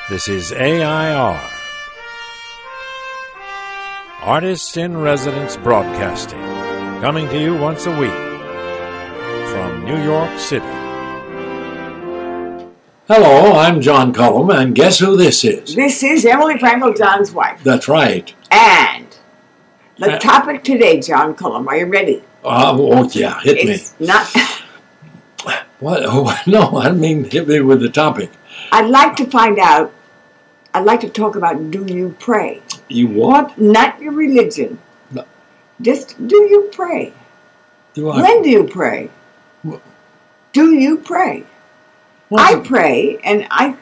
This is AI.R. Artists in Residence Broadcasting, coming to you once a week from New York City. Hello, I'm John Cullum, and guess who this is? This is Emily Frankel, John's wife. That's right. And the topic today, John Cullum, are you ready? Oh yeah, hit It's me. not. What? Oh, no, I mean hit me with the topic. I'd like to find out. I'd like to talk about, do you pray? You what? Not your religion. No. Just, do you pray? Do I? When do you pray? What? Do you pray? I pray, and I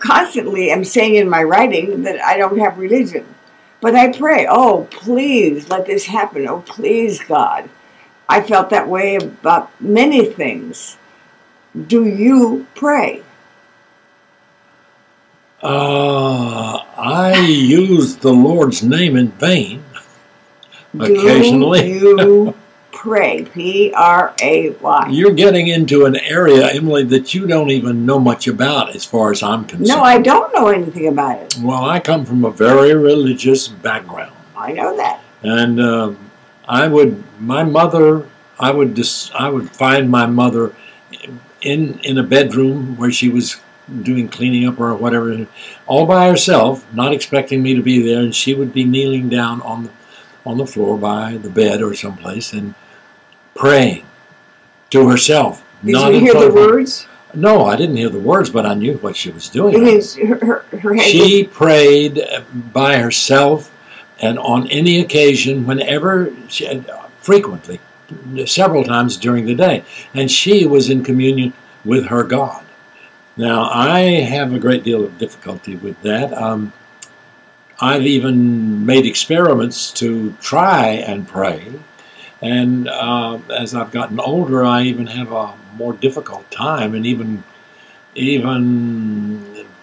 constantly am saying in my writing that I don't have religion. But I pray, oh, please let this happen. Oh, please, God. I felt that way about many things. Do you pray? I use the Lord's name in vain occasionally. Do you pray? P-R-A-Y. You're getting into an area, Emily, that you don't even know much about as far as I'm concerned. No, I don't know anything about it. Well, I come from a very religious background. I know that. And I would find my mother in a bedroom where she was doing cleaning up or whatever, all by herself, not expecting me to be there, and she would be kneeling down on the floor by the bed or someplace and praying to herself. Did you hear the words? No, I didn't hear the words, but I knew what she was doing. It means her head She prayed by herself, and on any occasion, whenever, frequently, several times during the day, and she was in communion with her God. Now, I have a great deal of difficulty with that. I've even made experiments to try and pray, and as I've gotten older, I even have a more difficult time, and even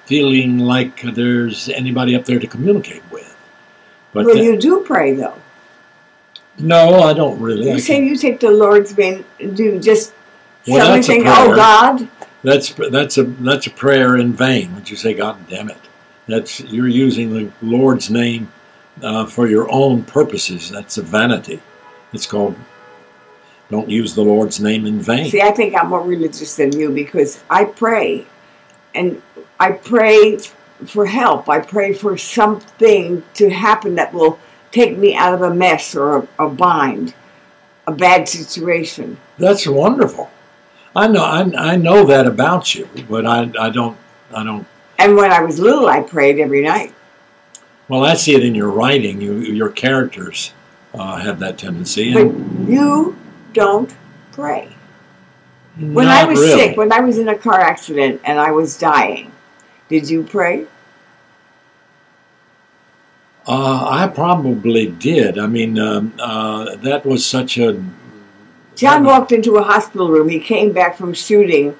feeling like there's anybody up there to communicate with. But well, you do pray, though. No, I don't really. You say you take the Lord's name, do just Well, somebody that's a saying, prayer. oh, God? That's a prayer in vain. When you say, God damn it, you're using the Lord's name for your own purposes. That's a vanity. It's called, don't use the Lord's name in vain. See, I think I'm more religious than you because I pray, and I pray for help. I pray for something to happen that will take me out of a mess or a bind, a bad situation. That's wonderful. I know that about you, but I don't. And when I was little, I prayed every night. Well, I see it in your writing. Your characters have that tendency. But you don't pray. When I was sick, when I was in a car accident and I was dying, did you pray? I probably did. I mean, that was such a... John walked into a hospital room. He came back from shooting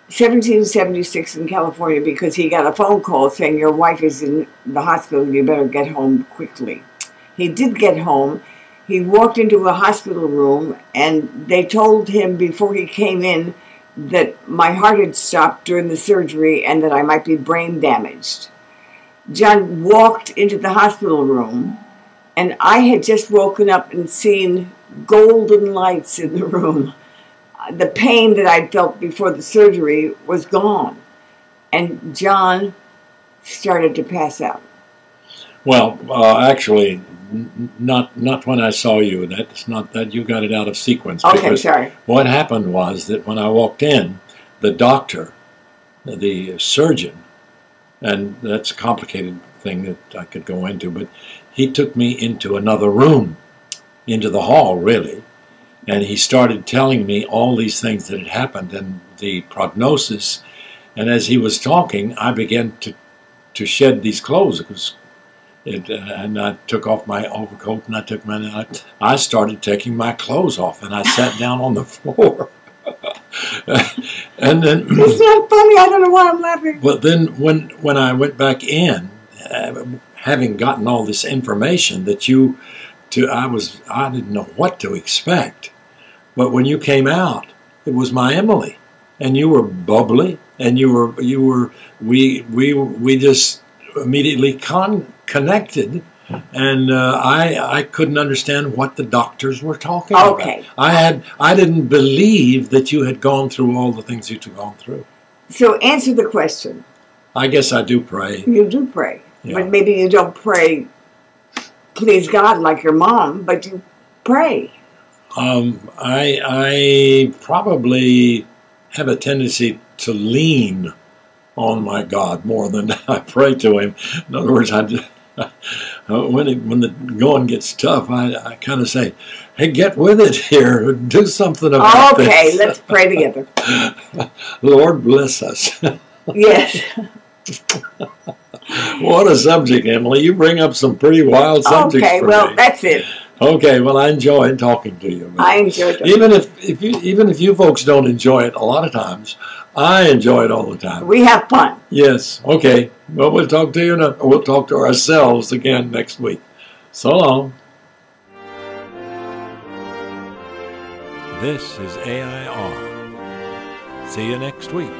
1776 in California because he got a phone call saying, your wife is in the hospital, you better get home quickly. He did get home. He walked into a hospital room, and they told him before he came in that my heart had stopped during the surgery and that I might be brain damaged. John walked into the hospital room, and I had just woken up and seen golden lights in the room. The pain that I'd felt before the surgery was gone. And John started to pass out. Well, actually, not when I saw you. That's not that you got it out of sequence. Okay, sorry. What happened was that when I walked in, the doctor, the surgeon, and that's a complicated thing that I could go into, but he took me into another room, into the hall, really, and he started telling me all these things that had happened and the prognosis. And as he was talking, I began to shed these clothes. And I took off my overcoat, and I started taking my clothes off, and I sat down on the floor. And then it's not funny. I don't know why I'm laughing. But then when I went back in, having gotten all this information that I didn't know what to expect. But when you came out, it was my Emily, and you were bubbly, and we just immediately connected, and I couldn't understand what the doctors were talking Okay. about. I didn't believe that you had gone through all the things you'd gone through. So answer the question. I guess I do pray. You do pray. Yeah. But maybe you don't pray, please God, like your mom, but you pray. I probably have a tendency to lean on my God more than I pray to Him. In other words, when the going gets tough, I kind of say, "Hey, get with it here. Do something about this." Okay, let's pray together. Lord bless us. Yes. What a subject, Emily. You bring up some pretty wild subjects Okay, for well, me. that's it. Okay, well, I enjoyed talking to you. I enjoyed it. Even if you folks don't enjoy it, a lot of times, I enjoy it all the time. We have fun. Yes. Okay. Well, we'll talk to you. We'll talk to ourselves again next week. So long. This is AI.R. See you next week.